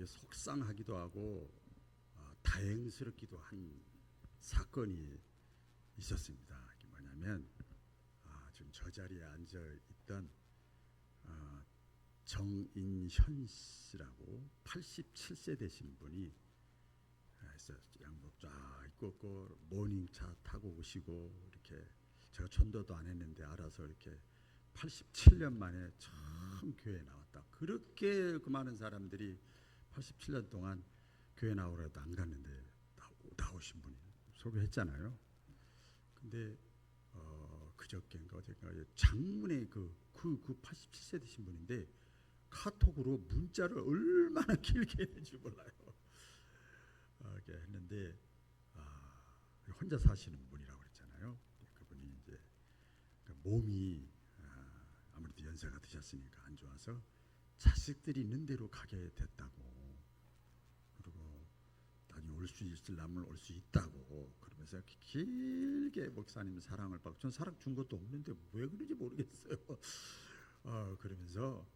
속상하기도 하고 다행스럽기도 한 사건이 있었습니다. 이게 뭐냐면 지금 저 자리에 앉아 있던 정인현 씨라고 87세 되신 분이 양복 쫙 입고 모닝차 타고 오시고, 이렇게 제가 전도도 안 했는데 알아서 이렇게 87년 만에 처음 교회에 나왔다. 그렇게 그 많은 사람들이 87년 동안 교회 나오라도 안 갔는데 나오신 분이 소개했잖아요. 근데 그저께인가 어제인가 장문의 그 87세 되신 분인데 카톡으로 문자를 얼마나 길게 했는지 몰라요. 이렇게 했는데 혼자 사시는 분이라고 그랬잖아요. 그분이 이제 몸이 아무래도 연세가 드셨으니까 안 좋아서 자식들이 있는 대로 가게 됐다고, 그리고 나중에 올 수 있으려면 올 수 있다고 그러면서 길게 목사님 사랑을 받고, 전 사랑 준 것도 없는데 왜 그런지 모르겠어요. 그러면서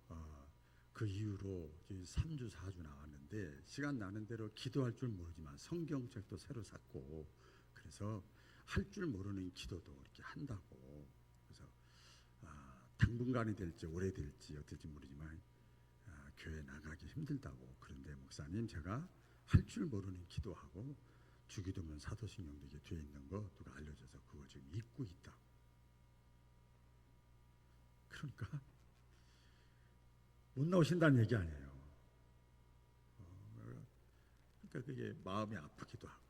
그 이후로 3주 4주 나왔는데 시간 나는 대로 기도할 줄 모르지만 성경책도 새로 샀고, 그래서 할 줄 모르는 기도도 이렇게 한다고. 그래서 당분간이 될지 오래 될지 어떨지 모르지만 교회 나가기 힘들다고. 그런데 목사님, 제가 할 줄 모르는 기도하고 주기도문 사도신경도 이게 뒤에 있는 거 누가 알려줘서 그거 지금 읽고 있다고. 그러니까 못 나오신다는 얘기 아니에요. 그러니까 그게 마음이 아프기도 하고,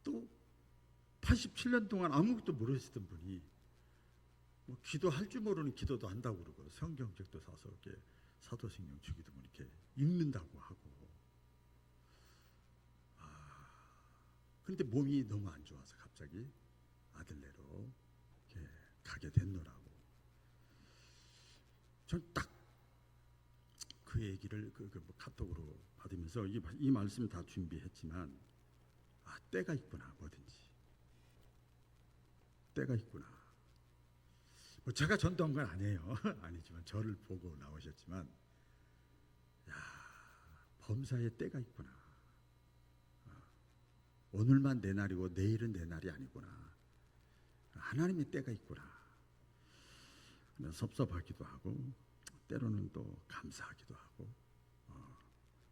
또 87년 동안 아무것도 모르시던 분이 뭐 기도할 줄 모르는 기도도 한다고 그러고 성경책도 사서 이렇게 사도신경 주기도문 이렇게 읽는다고 하고. 그런데 몸이 너무 안 좋아서 갑자기 아들네로 이렇게 가게 됐노라고. 전 딱 그 얘기를 뭐 카톡으로 받으면서 이 말씀 다 준비했지만 때가 있구나. 뭐든지 때가 있구나. 뭐 제가 전도한 건 아니에요. 아니지만 저를 보고 나오셨지만, 범사에 때가 있구나. 오늘만 내 날이고 내일은 내 날이 아니구나. 하나님의 때가 있구나. 섭섭하기도 하고 때로는 또 감사하기도 하고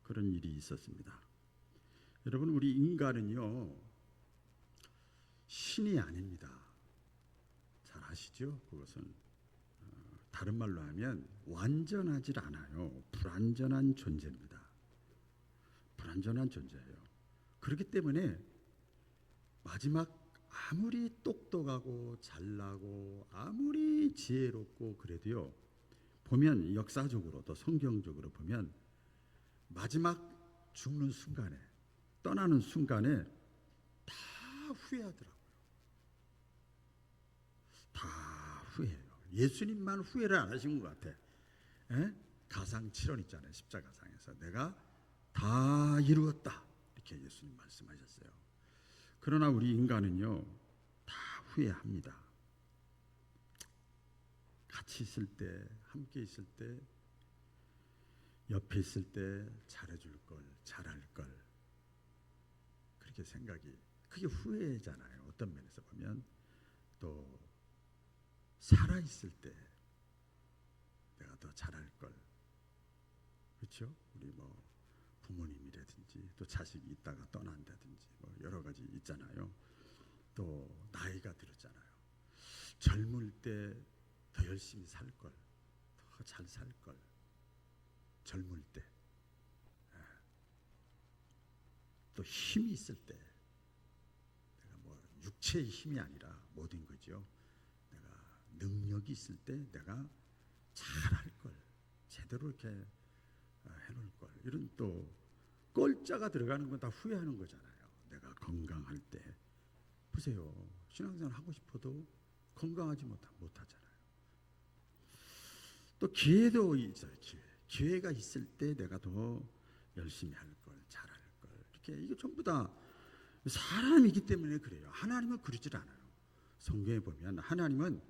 그런 일이 있었습니다. 여러분, 우리 인간은요 신이 아닙니다. 잘 아시죠? 그것은 다른 말로 하면 완전하지 않아요. 불완전한 존재입니다. 불완전한 존재예요. 그렇기 때문에 마지막 아무리 똑똑하고 잘나고 아무리 지혜롭고 그래도요, 보면 역사적으로 또 성경적으로 보면 마지막 죽는 순간에, 떠나는 순간에 다 후회하더라고요. 다 후회해요. 예수님만 후회를 안 하신 것 같아. 가상 7원 있잖아요. 십자가상에서 내가 다 이루었다 이렇게 예수님 말씀하셨어요. 그러나 우리 인간은요 다 후회합니다. 같이 있을 때, 함께 있을 때, 옆에 있을 때 잘해줄 걸, 잘할 걸, 그렇게 생각이, 그게 후회잖아요. 어떤 면에서 보면. 또 살아있을 때 내가 더 잘할 걸, 그렇죠? 우리 뭐 부모님이라든지 또 자식이 있다가 떠난다든지 뭐 여러 가지 있잖아요. 또 나이가 들었잖아요. 젊을 때 더 열심히 살 걸, 더 잘 살 걸, 젊을 때. 또 힘이 있을 때, 내가 뭐 육체의 힘이 아니라 모든 거죠. 내가 능력이 있을 때 내가 잘할 걸, 제대로 이렇게 해놓을 걸, 이런 또 꼴자가 들어가는 건 다 후회하는 거잖아요. 내가 건강할 때, 보세요. 신앙생활 하고 싶어도 건강하지 못하잖아요. 또 기회도 있어요. 기회가 있을 때 내가 더 열심히 할 걸, 잘할 걸, 이렇게. 이게 전부 다 사람이기 때문에 그래요. 하나님은 그러질 않아요. 성경에 보면 하나님은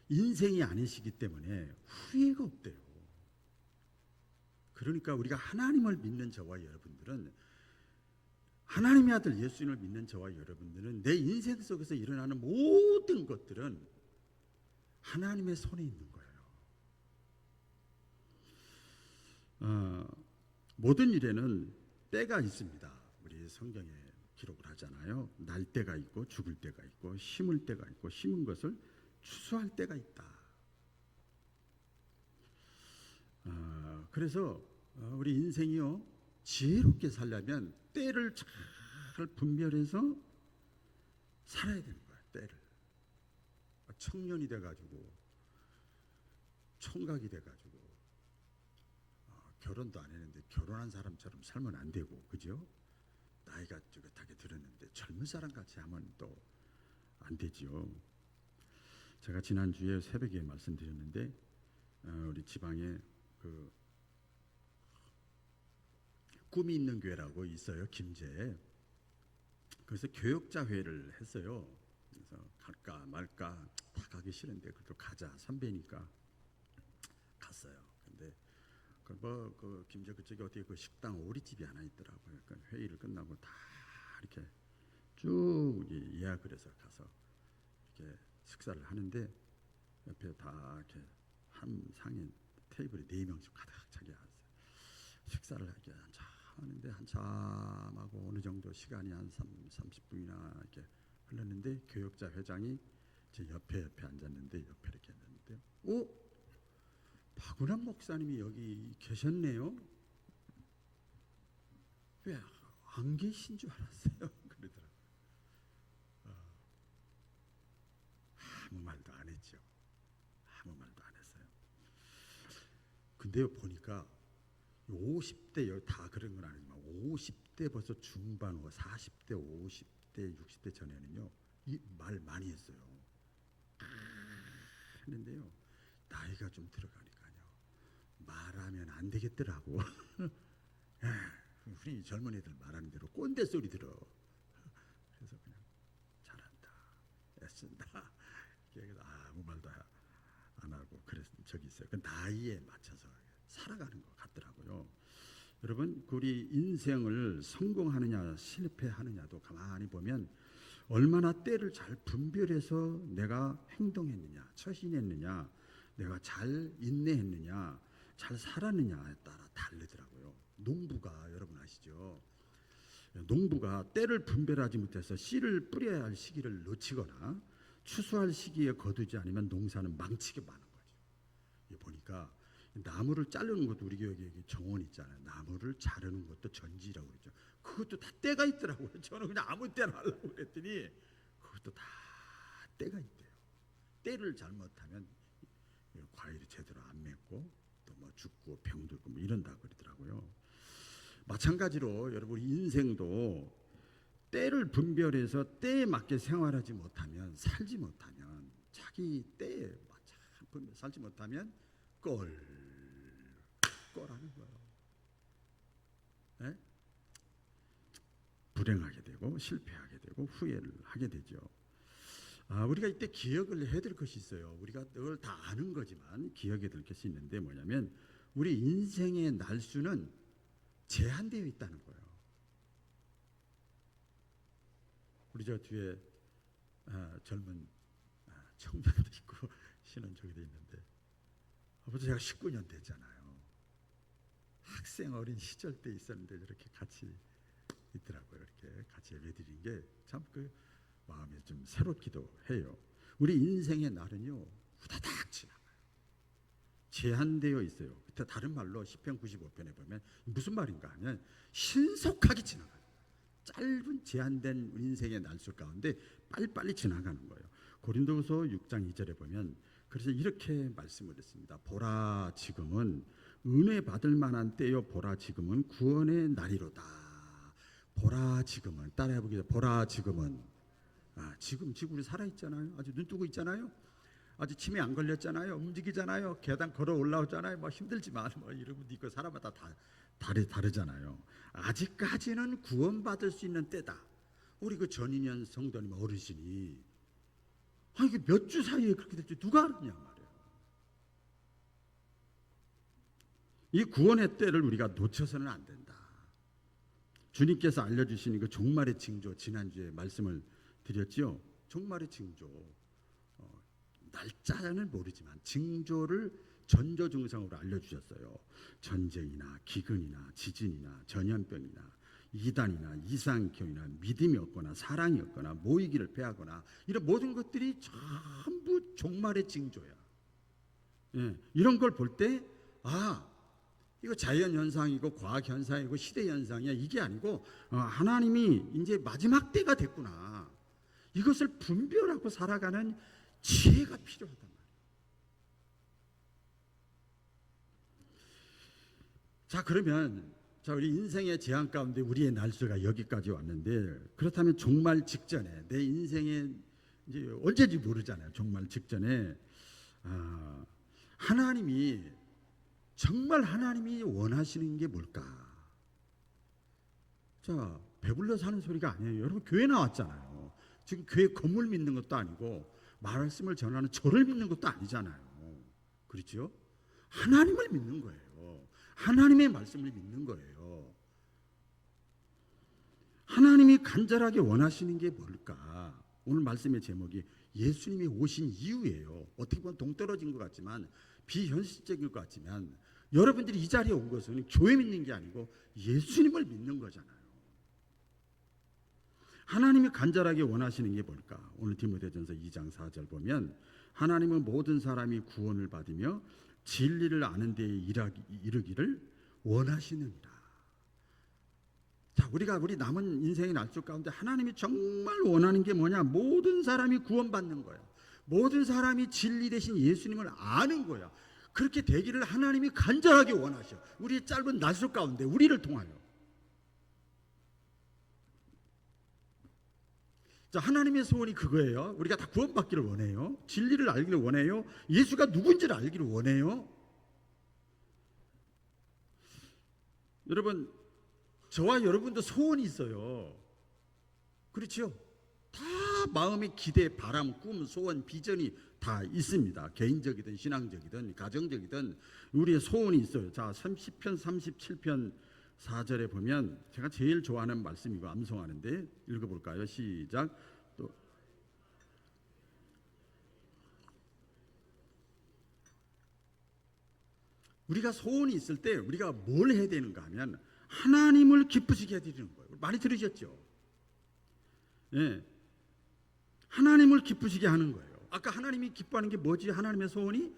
인생이 아니시기 때문에 후회가 없대요. 그러니까 우리가 하나님을 믿는 저와 여러분들은, 하나님의 아들 예수님을 믿는 저와 여러분들은 내 인생 속에서 일어나는 모든 것들은 하나님의 손에 있는 거예요. 모든 일에는 때가 있습니다. 우리 성경에 기록을 하잖아요. 날 때가 있고 죽을 때가 있고 심을 때가 있고 심은 것을 추수할 때가 있다. 그래서 우리 인생이요, 지혜롭게 살려면 때를 잘 분별해서 살아야 되는 거야. 때를. 청년이 돼가지고 총각이 돼가지고 결혼도 안 했는데 결혼한 사람처럼 살면 안 되고, 그죠? 나이가 뚜렷하게 들었는데 젊은 사람 같이 하면 또 안 되지요. 제가 지난주에 새벽에 말씀드렸는데 우리 지방에 그 꿈이 있는 교회라고 있어요, 김제에. 그래서 교역자 회를 했어요. 그래서 갈까 말까 다 가기 싫은데 그래도 가자, 선배니까 갔어요. 근데 그 김제 그쪽에 어떻게 그 식당 오리집이 하나 있더라고요. 그러니까 회의를 끝나고 다 이렇게 쭉 예약을 해서 가서 이렇게 식사를 하는데 옆에 다 이렇게 한 상인 테이블에 4명씩 가득 차게 하세요. 식사를 하게 하는데 한참 하고 어느 정도 시간이 한 30분이나 이렇게 흘렀는데 교역자 회장이 제 옆에 앉았는데, 옆에 이렇게 앉았는데, 박은환 목사님이 여기 계셨네요. 왜 안 계신 줄 알았어요. 그러더라고요. 아무 말도 안 했죠. 아무 말도 안 했어요. 근데 보니까 50대 다 그런 건 아니지만 50대 벌써 중반 후 40대 50대 60대 전에는요 이 말 많이 했어요. 했는데요 나이가 좀 들어가니까요 말하면 안 되겠더라고. 우리 젊은 애들 말하는 대로 꼰대 소리 들어. 그래서 그냥 잘한다, 애쓴다, 아무 말도 안 하고 그래서 저기 있어요. 그 나이에 맞춰서 살아가는 것 같더라고요. 여러분, 우리 인생을 성공하느냐 실패하느냐도 가만히 보면 얼마나 때를 잘 분별해서 내가 행동했느냐, 처신했느냐, 내가 잘 인내했느냐, 잘 살았느냐에 따라 다르더라고요. 농부가, 여러분 아시죠? 농부가 때를 분별하지 못해서 씨를 뿌려야 할 시기를 놓치거나 추수할 시기에 거두지 않으면 농사는 망치게 마는 거죠. 보니까 나무를 자르는 것도 우리 교육에 정원 있잖아요. 나무를 자르는 것도 전지라고 그러죠. 그것도 다 때가 있더라고요. 저는 그냥 아무 때나 하려고 그랬더니 그것도 다 때가 있대요. 때를 잘못하면 과일이 제대로 안 맺고 또 뭐 죽고 병들고 뭐 이런다 그러더라고요. 마찬가지로 여러분 인생도 때를 분별해서 때에 맞게 생활하지 못하면, 살지 못하면, 자기 때에 맞게 살지 못하면 꼴하는 거예요. 네? 불행하게 되고 실패하게 되고 후회를 하게 되죠. 우리가 이때 기억을 해야 될 것이 있어요. 우리가 늘 다 아는 거지만 기억해야 될 것이 있는데 뭐냐면 우리 인생의 날수는 제한되어 있다는 거예요. 우리 저 뒤에 젊은 청년도 있고 신혼초기도 있는데 아버지 제가 19년 됐잖아요. 학생 어린 시절 때 있었는데 이렇게 같이 있더라고요. 이렇게 같이 예배드린 게 참 그 마음이 좀 새롭기도 해요. 우리 인생의 날은요 후다닥 지나가요. 제한되어 있어요. 다른 말로 시편 95편에 보면 무슨 말인가 하면 신속하게 지나가요. 짧은 제한된 인생의 날수 가운데 빨리빨리 지나가는 거예요. 고린도후서 6장 2절에 보면 그래서 이렇게 말씀을 했습니다. 보라 지금은 은혜 받을 만한 때요, 보라 지금은 구원의 날이로다. 보라 지금은, 따라해보기죠. 보라 지금은. 지금 우리 살아있잖아요. 아주 눈 뜨고 있잖아요. 아직 치매 안 걸렸잖아요. 움직이잖아요. 계단 걸어 올라오잖아요. 뭐 힘들지만 뭐 이러면 이거 사람마다 다 다르잖아요. 아직까지는 구원받을 수 있는 때다. 우리 그 전인현 성도님 어르신이 이게 몇 주 사이에 그렇게 됐지 누가 알았냐 말이에요. 이 구원의 때를 우리가 놓쳐서는 안 된다. 주님께서 알려주신 그 종말의 징조, 지난주에 말씀을 드렸지요. 종말의 징조, 날짜는 모르지만 징조를 전조증상으로 알려주셨어요. 전쟁이나 기근이나 지진이나 전염병이나 이단이나 이상교이나 믿음이 없거나 사랑이 없거나 모이기를 패하거나 이런 모든 것들이 전부 종말의 징조야. 예, 이런 걸 볼 때 이거 자연현상이고 과학현상이고 시대현상이야, 이게 아니고 하나님이 이제 마지막 때가 됐구나, 이것을 분별하고 살아가는 지혜가 필요하단 말이에요. 자, 그러면 우리 인생의 제한 가운데 우리의 날수가 여기까지 왔는데, 그렇다면 종말 직전에 내 인생에 이제 언제인지 모르잖아요. 종말 직전에 정말 하나님이 원하시는 게 뭘까? 자, 배불러 사는 소리가 아니에요. 여러분, 교회 나왔잖아요. 지금 교회 건물 믿는 것도 아니고 말씀을 전하는 저를 믿는 것도 아니잖아요. 그렇죠? 하나님을 믿는 거예요. 하나님의 말씀을 믿는 거예요. 하나님이 간절하게 원하시는 게 뭘까? 오늘 말씀의 제목이 예수님이 오신 이유예요. 어떻게 보면 동떨어진 것 같지만, 비현실적인 것 같지만, 여러분들이 이 자리에 온 것은 교회 믿는 게 아니고 예수님을 믿는 거잖아요. 하나님이 간절하게 원하시는 게 뭘까? 오늘 디모데전서 2장 4절 보면, 하나님은 모든 사람이 구원을 받으며 진리를 아는 데에 이르기를 원하시느니라. 자, 우리 남은 인생의 날수 가운데 하나님이 정말 원하는 게 뭐냐? 모든 사람이 구원받는 거야. 모든 사람이 진리 대신 예수님을 아는 거야. 그렇게 되기를 하나님이 간절하게 원하셔. 우리의 짧은 날수 가운데 우리를 통하여. 자, 하나님의 소원이 그거예요. 우리가 다 구원받기를 원해요. 진리를 알기를 원해요. 예수가 누군지를 알기를 원해요. 여러분, 저와 여러분도 소원이 있어요. 그렇죠? 다 마음의 기대, 바람, 꿈, 소원, 비전이 다 있습니다. 개인적이든 신앙적이든 가정적이든 우리의 소원이 있어요. 자, 30편 37편 4절에 보면 제가 제일 좋아하는 말씀이고 암송하는데 읽어볼까요? 시작. 또 우리가 소원이 있을 때 우리가 뭘 해야 되는가 하면 하나님을 기쁘시게 해드리는 거예요. 많이 들으셨죠? 예, 하나님을 기쁘시게 하는 거예요. 아까 하나님이 기뻐하는 게 뭐지? 하나님의 소원이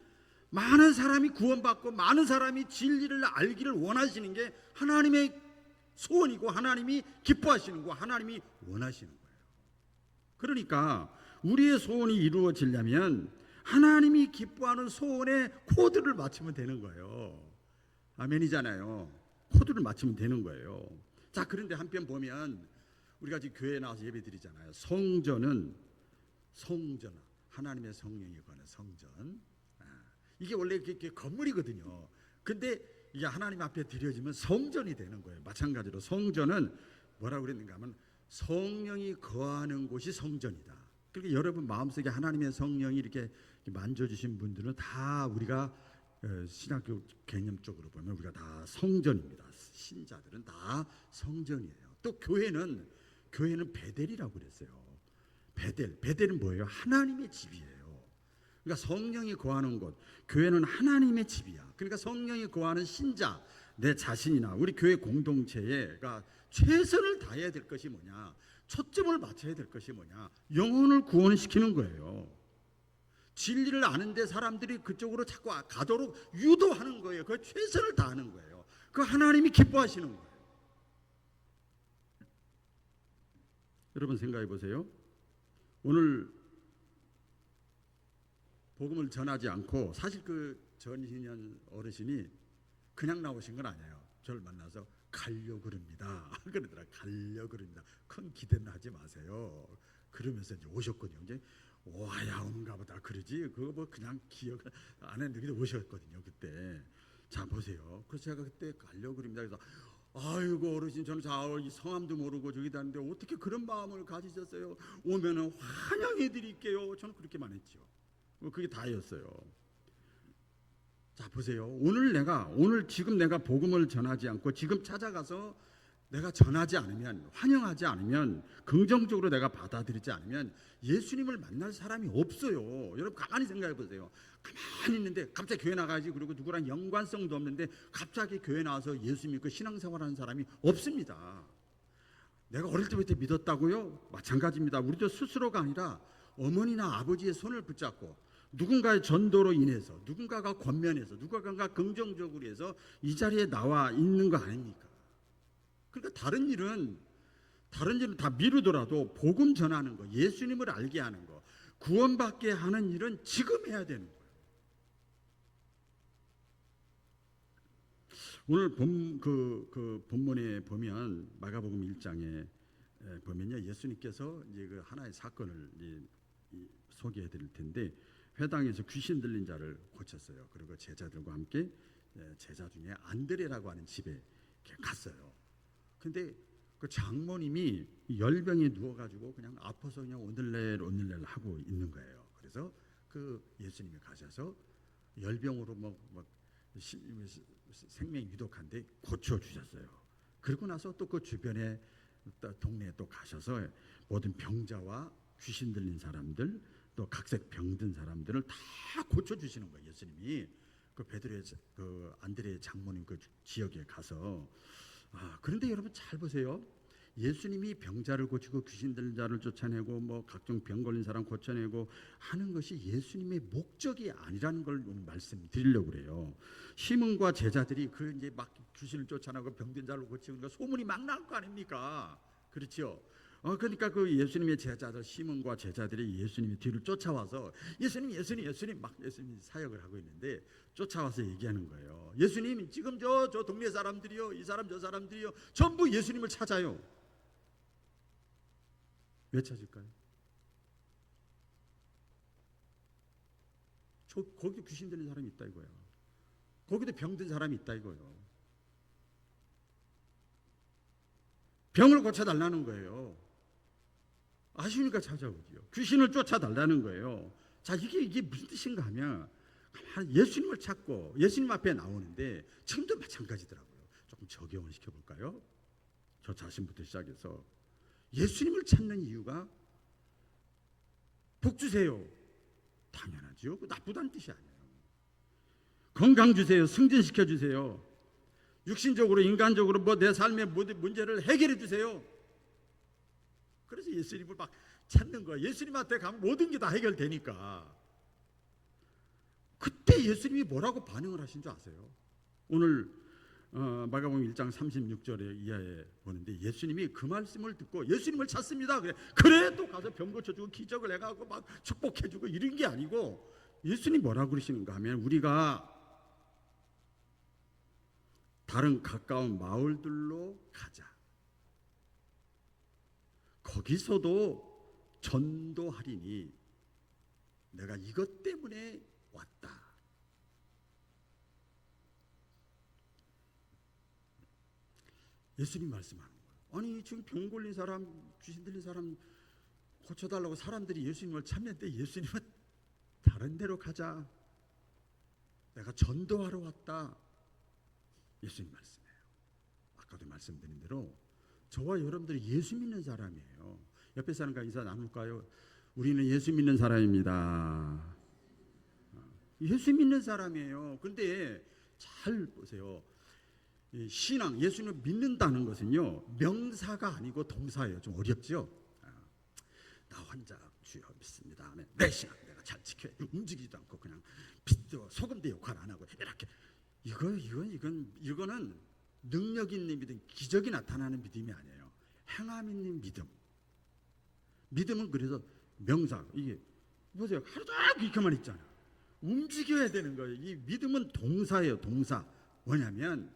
많은 사람이 구원받고 많은 사람이 진리를 알기를 원하시는 게 하나님의 소원이고, 하나님이 기뻐하시는 거, 하나님이 원하시는 거예요. 그러니까 우리의 소원이 이루어지려면 하나님이 기뻐하는 소원에 코드를 맞추면 되는 거예요. 아멘이잖아요. 코드를 맞추면 되는 거예요. 자, 그런데 한편 보면 우리가 지금 교회에 나와서 예배 드리잖아요. 성전, 하나님의 성령이 거는 성전. 이게 원래 이게 건물이거든요. 근데 이게 하나님 앞에 드려지면 성전이 되는 거예요. 마찬가지로 성전은 뭐라고 그랬는가 하면 성령이 거하는 곳이 성전이다. 그러니까 여러분 마음속에 하나님의 성령이 이렇게 만져주신 분들은 다 우리가 신학교 개념적으로 보면 우리가 다 성전입니다. 신자들은 다 성전이에요. 또 교회는 베델이라고 그랬어요. 베델은 뭐예요? 하나님의 집이에요. 그러니까 성령이 거하는 곳, 교회는 하나님의 집이야. 그러니까 성령이 거하는 신자, 내 자신이나 우리 교회 공동체가 최선을 다해야 될 것이 뭐냐? 초점을 맞춰야 될 것이 뭐냐? 영혼을 구원시키는 거예요. 진리를 아는데 사람들이 그쪽으로 자꾸 가도록 유도하는 거예요. 그 최선을 다하는 거예요. 그 하나님이 기뻐하시는 거예요. 여러분 생각해 보세요. 오늘 복음을 전하지 않고, 사실 그 전희년 어르신이 그냥 나오신 건 아니에요. 저를 만나서 가려고 그럽니다. 그러더라. 가려고 그럽니다. 큰 기대는 하지 마세요. 그러면서 이제 오셨거든요. 이제 와야 온가 보다 그러지. 그거 뭐 그냥 기억 안 했는데 오셨거든요. 그때. 자, 보세요. 그래서 제가 그때 가려고 그럽니다. 그래서 아이고 어르신, 저는 이 성함도 모르고 저기 다는데 어떻게 그런 마음을 가지셨어요? 오면은 환영해 드릴게요. 저는 그렇게만 했죠. 그게 다였어요. 자 보세요. 오늘 지금 내가 복음을 전하지 않고 지금 찾아가서 내가 전하지 않으면, 환영하지 않으면, 긍정적으로 내가 받아들이지 않으면 예수님을 만날 사람이 없어요. 여러분 가만히 생각해 보세요. 가만히 있는데 갑자기 교회 나가야지, 그리고 누구랑 연관성도 없는데 갑자기 교회 나와서 예수 믿고 신앙생활하는 사람이 없습니다. 내가 어릴 때부터 믿었다고요? 마찬가지입니다. 우리도 스스로가 아니라 어머니나 아버지의 손을 붙잡고 누군가의 전도로 인해서, 누군가가 권면해서, 누군가가 긍정적으로 해서 이 자리에 나와 있는 거 아닙니까? 그러니까 다른 일은 다 미루더라도 복음 전하는 거, 예수님을 알게 하는 거, 구원받게 하는 일은 지금 해야 되는 거예요. 오늘 본문에 보면 마가복음 1장에 보면요, 예수님께서 이제 그 하나의 사건을 소개해 드릴 텐데, 회당에서 귀신 들린 자를 고쳤어요. 그리고 제자들과 함께 제자 중에 안드레라고 하는 집에 갔어요. 근데 그 장모님이 열병에 누워가지고 그냥 아파서 그냥 오늘날 하고 있는 거예요. 그래서 그 예수님이 가셔서 열병으로 생명이 위독한데 고쳐주셨어요. 그리고 나서 또 그 주변에 동네에 또 가셔서 모든 병자와 귀신 들린 사람들, 또 각색 병든 사람들을 다 고쳐주시는 거예요. 예수님이 그 베드로의 그 안드레의 장모님 그 지역에 가서. 그런데 여러분 잘 보세요. 예수님이 병자를 고치고 귀신 들린 자를 쫓아내고 뭐 각종 병 걸린 사람 고쳐내고 하는 것이 예수님의 목적이 아니라는 걸 오늘 말씀드리려고 그래요. 시몬과 제자들이 그 이제 막 귀신을 쫓아내고 병든 자를 고치는 거 소문이 막 날 거 아닙니까? 그렇죠? 그러니까 그 예수님의 제자들 시몬과 제자들이 예수님의 뒤를 쫓아와서 예수님 막 예수님 사역을 하고 있는데 쫓아와서 얘기하는 거예요. 예수님 지금 저 동네 사람들이요, 이 사람 저 사람들이요, 전부 예수님을 찾아요. 왜 찾을까요? 거기도 귀신 들린 사람이 있다 이거야. 거기도 병든 사람이 있다 이거예요. 병을 고쳐달라는 거예요. 아쉬우니까 찾아오지요. 귀신을 쫓아달라는 거예요. 자, 이게 무슨 뜻인가 하면 예수님을 찾고 예수님 앞에 나오는데 지금도 마찬가지더라고요. 조금 적용을 시켜볼까요? 저 자신부터 시작해서 예수님을 찾는 이유가 복 주세요. 당연하죠. 나쁘다는 뜻이 아니에요. 건강 주세요. 승진시켜 주세요. 육신적으로 인간적으로 뭐 내 삶의 모든 문제를 해결해 주세요. 그래서 예수님을 막 찾는 거야. 예수님한테 가면 모든 게 다 해결되니까. 그때 예수님이 뭐라고 반응을 하신 줄 아세요? 오늘 마가복음 1장 36절에 이하에 보는데 예수님이 그 말씀을 듣고 예수님을 찾습니다. 그래 또 가서 병 고쳐주고 기적을 해가고 막 축복해주고 이런 게 아니고 예수님 뭐라고 그러시는가 하면 우리가 다른 가까운 마을들로 가자. 거기서도 전도하리니 내가 이것 때문에 왔다. 예수님 말씀하는 거예요. 아니 지금 병 걸린 사람, 귀신 들린 사람 고쳐달라고 사람들이 예수님을 찾는데 예수님은 다른 데로 가자. 내가 전도하러 왔다. 예수님 말씀이에요. 아까도 말씀드린 대로 저와 여러분들이 예수 믿는 사람이에요. 옆에 사람과 인사 나눌까요? 우리는 예수 믿는 사람입니다. 예수 믿는 사람이에요. 그런데 잘 보세요. 신앙, 예수님을 믿는다는 것은요 명사가 아니고 동사예요. 좀 어렵죠? 나 혼자 주여 믿습니다. 내 신앙 내가 잘 지켜야 움직이지도 않고 그냥 빗도 소금도 역할 안 하고 이렇게 이거는 능력 있는 믿음, 기적이 나타나는 믿음이 아니에요. 행함 있는 믿음. 믿음은 그래서 명사, 이게 보세요. 하루 종일 이렇게만 있잖아. 움직여야 되는 거예요. 이 믿음은 동사예요. 동사. 뭐냐면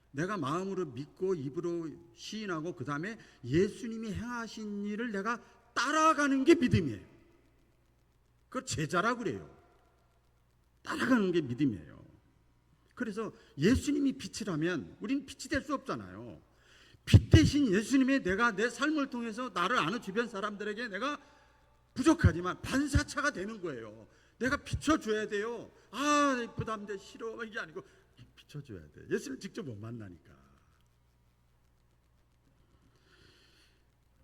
내가 마음으로 믿고 입으로 시인하고 그 다음에 예수님이 행하신 일을 내가 따라가는 게 믿음이에요. 그걸 제자라고 그래요. 따라가는 게 믿음이에요. 그래서 예수님이 빛이라면 우리는 빛이 될 수 없잖아요. 빛 대신 예수님의 내가 내 삶을 통해서 나를 아는 주변 사람들에게 내가 부족하지만 반사차가 되는 거예요. 내가 비춰줘야 돼요. 아, 부담돼, 싫어, 이게 아니고 비춰줘야 돼. 예수님 직접 못 만나니까.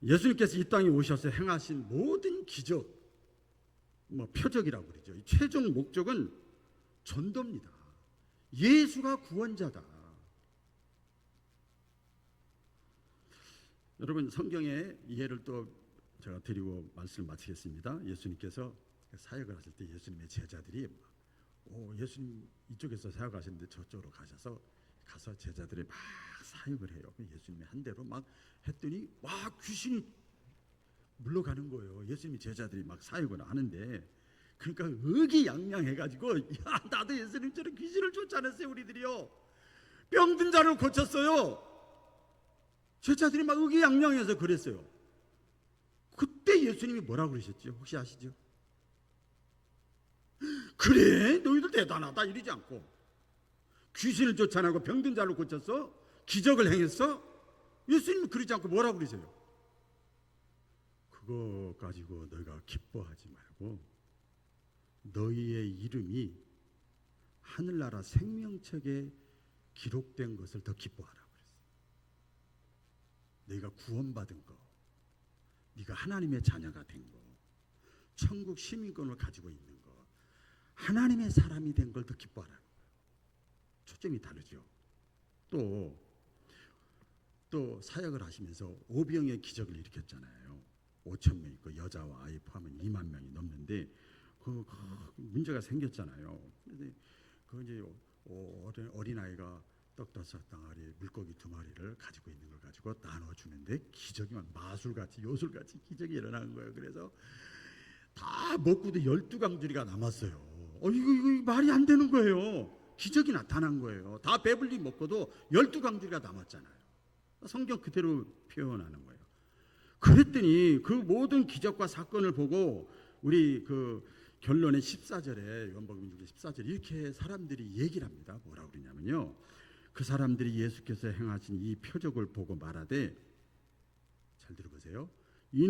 예수님께서 이 땅에 오셔서 행하신 모든 기적, 표적이라고 그러죠. 최종 목적은 전도입니다. 예수가 구원자다. 여러분, 성경의 이해를 또 제가 드리고 말씀을 마치겠습니다. 예수님께서 사역을 하실 때 예수님의 제자들이 예수님 이쪽에서 사역하시는데 저쪽으로 가서 제자들이 막 사역을 해요. 예수님이 한 대로 막 했더니 귀신이 물러가는 거예요. 예수님이 제자들이 막 사역을 하는데, 그러니까 의기양양해가지고 나도 예수님처럼 귀신을 쫓아냈어요. 우리들이요. 병든 자를 고쳤어요. 제자들이 막 의기양양해서 그랬어요. 그때 예수님이 뭐라고 그러셨죠? 혹시 아시죠? 그래, 너희들 대단하다 이러지 않고, 귀신을 쫓아내고 병든 자를 고쳤어? 기적을 행했어? 예수님은 그러지 않고 뭐라고 그러세요? 그거 가지고 너희가 기뻐하지 말고 너희의 이름이 하늘나라 생명책에 기록된 것을 더 기뻐하라 그랬어요. 너희가 구원받은 거, 네가 하나님의 자녀가 된 거, 천국 시민권을 가지고 있는 거, 하나님의 사람이 된 걸 더 기뻐하라. 초점이 다르죠. 또 사역을 하시면서 오병의 기적을 일으켰잖아요. 5천 명 있고 여자와 아이 포함하면 2만 명이 넘는데 그 문제가 생겼잖아요. 그런데 이제 어린아이가 떡 5덩어리, 물고기 2마리를 가지고 있는 걸 가지고 나눠주는데 기적이 마술같이 요술같이 기적이 일어나는 거예요. 그래서 다 먹고도 12강줄이가 남았어요. 이거 말이 안 되는 거예요. 기적이 나타난 거예요. 다 배불리 먹고도 12강줄이가 남았잖아요. 성경 그대로 표현하는 거예요. 그랬더니 그 모든 기적과 사건을 보고 우리 그 결론의 14절에 요한복음 6장 14절 이렇게 사람들이 얘기를 합니다. 뭐라고 그러냐면요, 그 사람들이 예수께서 행하신 이 표적을 보고 말하되, 잘 들어보세요, 이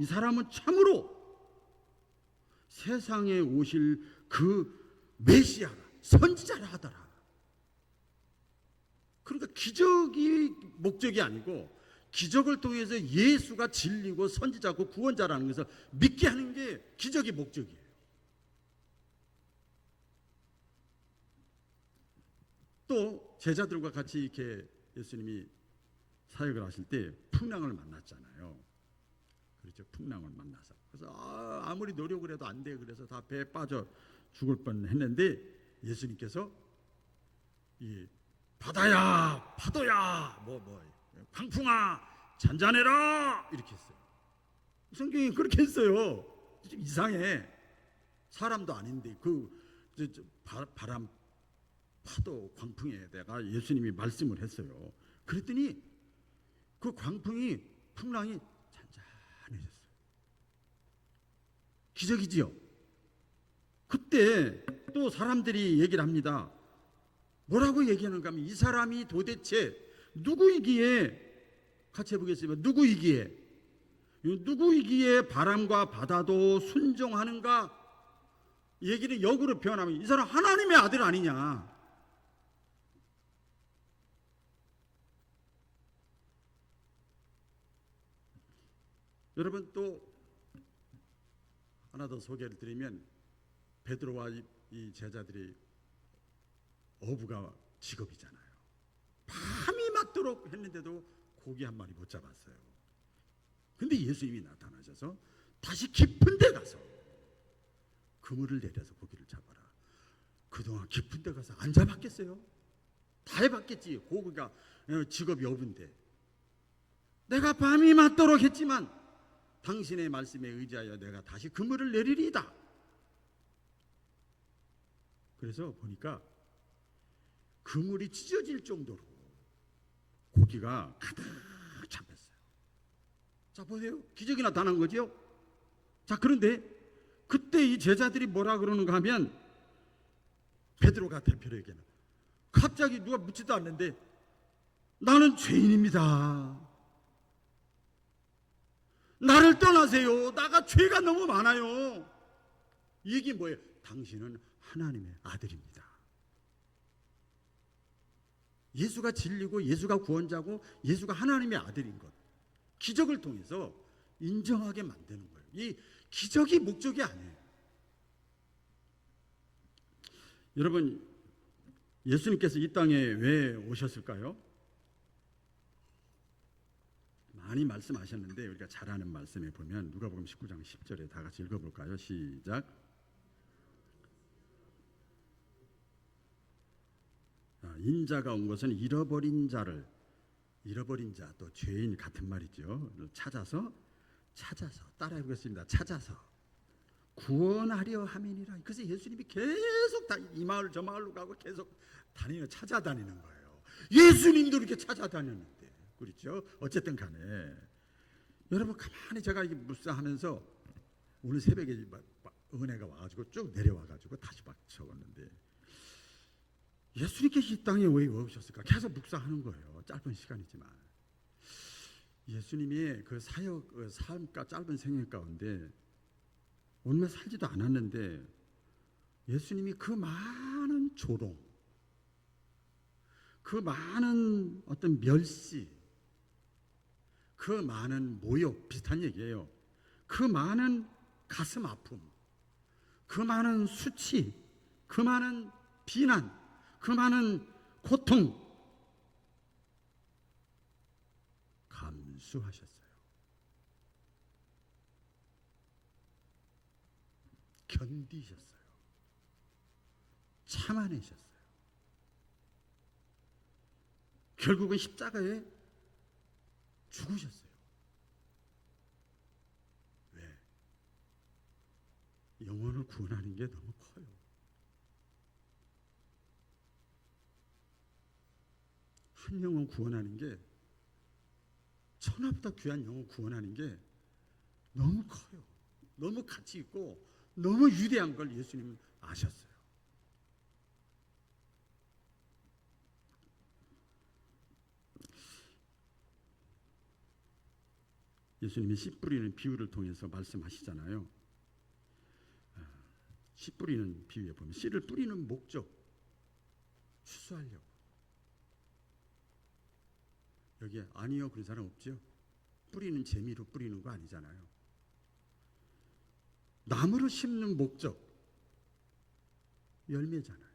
사람은 참으로 세상에 오실 그 메시아라, 선지자라 하더라. 그러니까 기적이 목적이 아니고 기적을 통해서 예수가 진리고 선지자고 구원자라는 것을 믿게 하는 게 기적의 목적이에요. 또 제자들과 같이 이렇게 예수님이 사역을 하실 때 풍랑을 만났잖아요. 그렇죠. 풍랑을 만나서 그래서 아무리 노력을 해도 안 돼. 그래서 다 배에 빠져 죽을 뻔했는데 예수님께서 이 바다야, 파도야, 광풍아, 잔잔해라 이렇게 했어요. 성경이 그렇게 했어요. 좀 이상해. 사람도 아닌데 바람, 파도, 광풍에 대가 예수님이 말씀을 했어요. 그랬더니 그 풍랑이 잔잔해졌어요. 기적이지요. 그때 또 사람들이 얘기를 합니다. 뭐라고 얘기하는가 하면, 이 사람이 도대체 누구이기에, 같이 해보겠습니다. 누구이기에 바람과 바다도 순종하는가? 얘기를 역으로 표현하면 이 사람 하나님의 아들 아니냐? 여러분, 또 하나 더 소개를 드리면, 베드로와 이 제자들이 어부가 직업이잖아요. 밤이 맞도록 했는데도 고기 한 마리 못 잡았어요. 근데 예수님이 나타나셔서 다시 깊은 데 가서 그물을 내려서 고기를 잡아라. 그동안 깊은 데 가서 안 잡았겠어요? 다 해봤겠지. 고기가 직업이 어부인데. 내가 밤이 맞도록 했지만 당신의 말씀에 의지하여 내가 다시 그물을 내리리이다. 그래서 보니까 그물이 찢어질 정도로 고기가 가득 잡혔어요. 자, 보세요. 기적이 나타난 거죠. 자, 그런데 그때 이 제자들이 뭐라 그러는가 하면, 베드로가 대표로 얘기하는, 갑자기 누가 묻지도 않는데 나는 죄인입니다. 나를 떠나세요. 나가 죄가 너무 많아요. 이게 뭐예요? 당신은 하나님의 아들입니다. 예수가 진리고 예수가 구원자고 예수가 하나님의 아들인 것, 기적을 통해서 인정하게 만드는 거예요. 이 기적이 목적이 아니에요. 여러분, 예수님께서 이 땅에 왜 오셨을까요? 많이 말씀하셨는데 우리가 잘 아는 말씀에 보면 누가복음 19장 10절에 다 같이 읽어볼까요? 시작. 인자가 온 것은 잃어버린 자, 또 죄인 같은 말이죠. 찾아서 따라해보겠습니다. 찾아서 구원하려 함이니라. 그래서 예수님이 계속 이 마을 저 마을로 가고 계속 찾아다니는 거예요. 예수님도 이렇게 찾아다녔는데, 그렇죠? 어쨌든 간에 여러분, 가만히 제가 이게 묵상하면서 오늘 새벽에 은혜가 와가지고 쭉 내려와가지고 다시 막 적었는데, 예수님께서 이 땅에 왜 오셨을까? 계속 묵상하는 거예요. 짧은 시간이지만 예수님이 그 사역, 삶과 짧은 생애 가운데 얼마 살지도 않았는데 예수님이 그 많은 조롱, 그 많은 어떤 멸시, 그 많은 모욕, 비슷한 얘기예요. 그 많은 가슴 아픔, 그 많은 수치, 그 많은 비난, 그 많은 고통 감수하셨어요. 견디셨어요. 참아내셨어요. 결국은 십자가에 죽으셨어요. 왜? 영혼을 구원하는 게 너무 커요. 한 영혼 구원하는 게, 천하보다 귀한 영혼 구원하는 게 너무 커요. 너무 가치 있고 너무 위대한 걸 예수님은 아셨어요. 예수님이 씨 뿌리는 비유를 통해서 말씀하시잖아요. 씨 뿌리는 비유에 보면 씨를 뿌리는 목적, 추수하려고. 여기에 아니요 그런 사람 없죠? 뿌리는 재미로 뿌리는 거 아니잖아요. 나무를 심는 목적, 열매잖아요.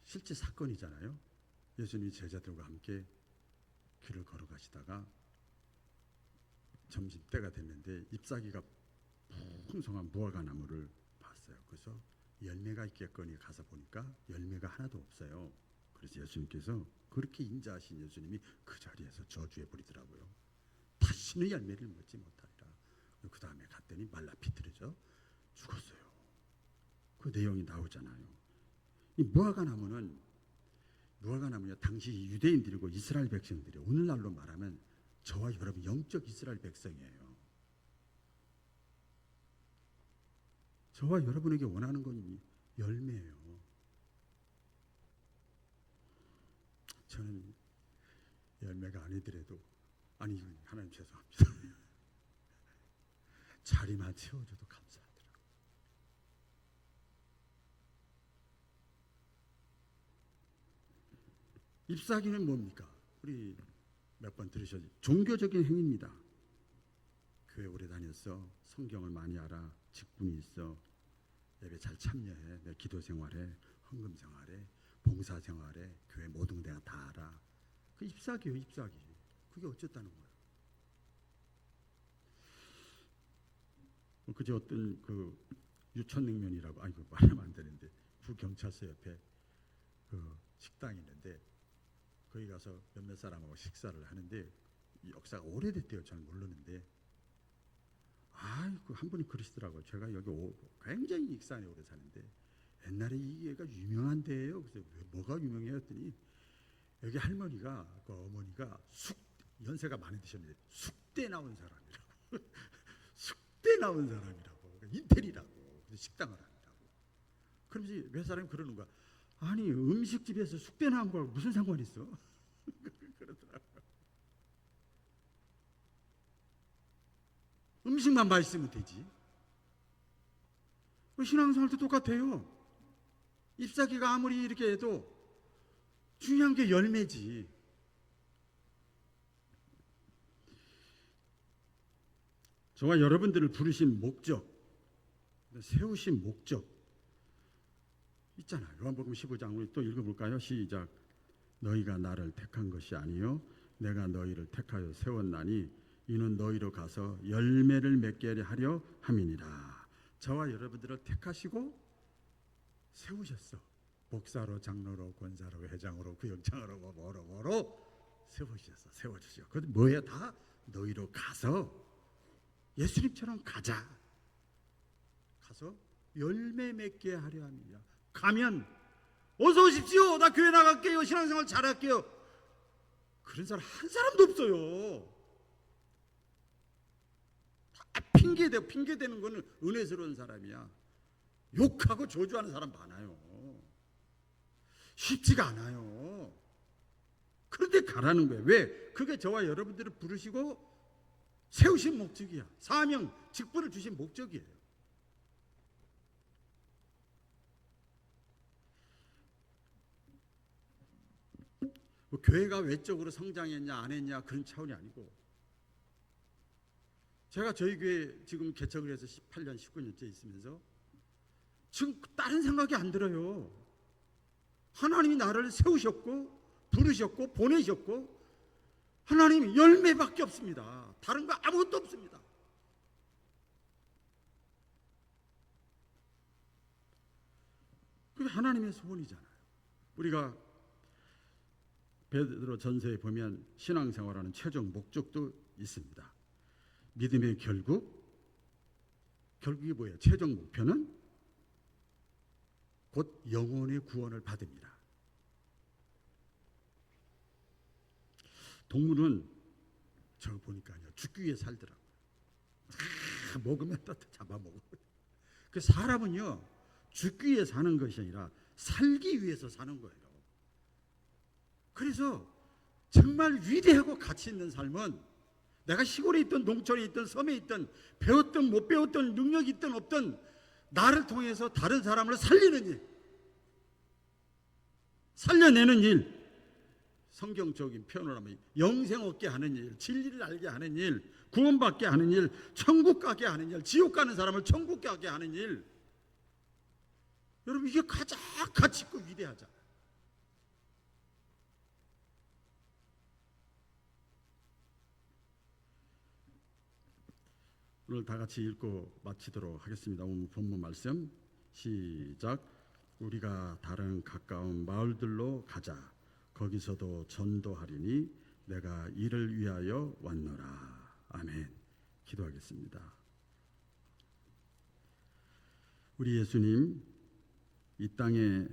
실제 사건이잖아요. 예수님이 제자들과 함께 길을 걸어가시다가 점심때가 됐는데 잎사귀가 풍성한 무화과 나무를 봤어요. 그래서 열매가 있겠거니 가서 보니까 열매가 하나도 없어요. 그래서 예수님께서, 그렇게 인자하신 예수님이 그 자리에서 저주해 버리더라고요. 다시는 열매를 맺지 못하리라. 그 다음에 갔더니 말라 비틀어져 죽었어요. 그 내용이 나오잖아요. 이 무화과 나무는 당시 유대인들이고 이스라엘 백성들이, 오늘날로 말하면 저와 여러분 영적 이스라엘 백성이에요. 저와 여러분에게 원하는 건 열매예요. 저는 열매가 아니더라도, 아니 하나님 죄송합니다. 자리만 채워줘도 감사하더라고요. 잎사귀는 뭡니까? 우리 몇 번 들으셨죠? 종교적인 행위입니다. 교회 오래 다녔어, 성경을 많이 알아, 직분이 있어, 예배 잘 참여해, 내 기도 생활에, 헌금 생활에, 봉사 생활에, 교회 모든 데가 다 알아. 그 잎사귀예요, 잎사귀. 그게 어쨌다는 거예요. 그제 어떤 그 유천냉면이라고, 아이고 말하면 안 되는데, 부경찰서 옆에 그 식당이 있는데 거기 가서 몇몇 사람하고 식사를 하는데, 이 역사가 오래됐대요. 저는 모르는데, 아이고 한 분이 그러시더라고요. 제가 여기 굉장히 익산에 오래 사는데 옛날에 이 애가 유명한 데예요. 그래서 뭐가 유명해요? 했더니 여기 할머니가, 그 어머니가 연세가 많이 드셨는데 숙대 나온 사람이라고. 숙대 나온 사람이라고. 인텔이라고. 그래서 식당을 한다고. 그러면서 몇 사람이 그러는 거야. 아니 음식집에서 숙대 나온 거하고 무슨 상관이 있어? 그러더라고요. 음식만 맛있으면 되지. 신앙생활도 똑같아요. 잎사귀가 아무리 이렇게 해도 중요한 게 열매지. 저와 여러분들을 부르신 목적, 세우신 목적 있잖아요. 요한복음 15장 우리 또 읽어볼까요? 시작. 너희가 나를 택한 것이 아니요 내가 너희를 택하여 세웠나니 이는 너희로 가서 열매를 맺게 하려 함이니라. 저와 여러분들을 택하시고 세우셨어. 목사로, 장로로, 권사로, 회장으로, 구역장으로, 뭐로 세우셨어. 세워주셔. 그것도 뭐야? 다 너희로 가서 예수님처럼 가자. 가서 열매 맺게 하려 합니다. 가면 어서 오십시오. 나 교회 나갈게요. 신앙생활 잘할게요. 그런 사람 한 사람도 없어요. 다 핑계대는 거는 은혜스러운 사람이야. 욕하고 저주하는 사람 많아요. 쉽지가 않아요. 그런데 가라는 거예요. 왜? 그게 저와 여러분들을 부르시고 세우신 목적이야. 사명, 직분을 주신 목적이에요. 뭐 교회가 외적으로 성장했냐 안 했냐 그런 차원이 아니고, 제가 저희 교회 지금 개척을 해서 18년 19년째 있으면서 지금 다른 생각이 안 들어요. 하나님이 나를 세우셨고 부르셨고 보내셨고 하나님 열매밖에 없습니다. 다른 거 아무것도 없습니다. 그게 하나님의 소원이잖아요. 우리가 베드로 전서에 보면 신앙생활하는 최종 목적도 있습니다. 믿음의 결국이 뭐예요? 최종 목표는 곧 영혼의 구원을 받습니다. 동물은 저 보니까요 죽기 위해 살더라고요. 먹으면 또 잡아먹어요. 그 사람은요 죽기 위해 사는 것이 아니라 살기 위해서 사는 거예요. 그래서 정말 위대하고 가치 있는 삶은 내가 시골에 있든 농촌에 있든 섬에 있든 배웠든 못 배웠든 능력이 있든 없든 나를 통해서 다른 사람을 살리는 일, 살려내는 일, 성경적인 표현을 하면 영생 얻게 하는 일, 진리를 알게 하는 일, 구원받게 하는 일, 천국 가게 하는 일, 지옥 가는 사람을 천국 가게 하는 일. 여러분 이게 가장 가치 있고 위대하잖아요. 오늘 다 같이 읽고 마치도록 하겠습니다. 오늘 본문 말씀 시작. 우리가 다른 가까운 마을들로 가자. 거기서도 전도하리니 내가 이를 위하여 왔노라. 아멘. 기도하겠습니다. 우리 예수님, 이 땅에